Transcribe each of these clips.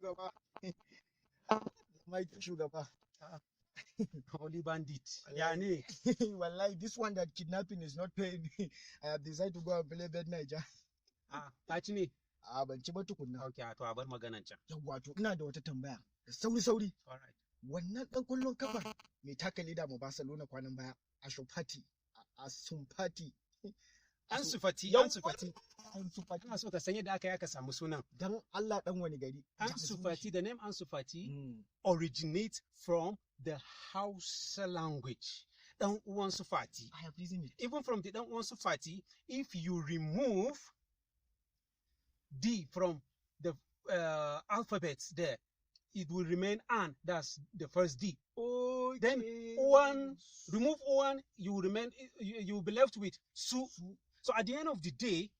Shugaba. My Shugaba. Holy bandit. Yani. Wallahi, this one that kidnapping is not paying me. I have decided to go and play bed Niger. Patini. Ban ci ba tukunna. Okay, to a bar maganan can. Yawwa to ina da wata tambaya. Da sauri. All right. Wannan dan kullun kafa mai taka leda mu Barcelona kwanan baya. Ansu Fati. Ansu Fati. Ina so ka san yadda aka yi aka samu sunan. Dan Allah dan wani gari. Ansu Fati, the name Ansu Fati originates from the Hausa language. Dan uwan Ansu Fati. I have reasoned it. Even from the dan uwan Ansu Fati, if you remove D from the alphabets there, it will remain An. That's the first D. Oh, then uwan, remove uwan, you will be left with Su. So at the end of the day,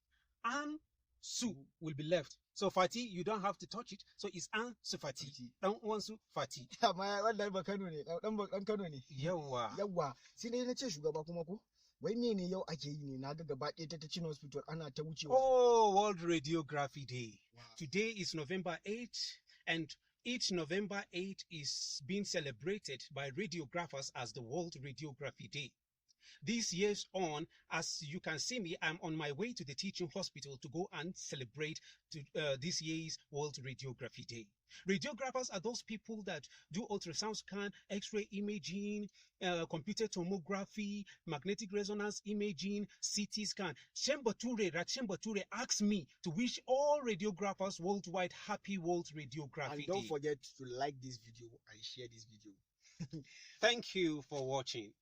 An Su will be left. So Fati, you don't have to touch it. So it's Ansu Fati. Dan Ansu Fati. Amma wannan ba Kano ne, dan Kano ne. Yawa. Sai dai na ce shugaba kuma ko? Wai mene yau ake yi ne? Na ga gaba ɗaya ta Chin Hospital ana ta wucewa. Oh, World Radiography Day. Wow. Today is November 8th, and each November 8th is being celebrated by radiographers as the World Radiography Day. This year's on, as you can see me, I'm on my way to the teaching hospital to go and celebrate this year's World Radiography Day. Radiographers are those people that do ultrasound scan, X-ray imaging, computer tomography, magnetic resonance imaging, CT scan. Rakshen Bature asked me to wish all radiographers worldwide happy World Radiography Day. And don't forget to like this video and share this video. Thank you for watching.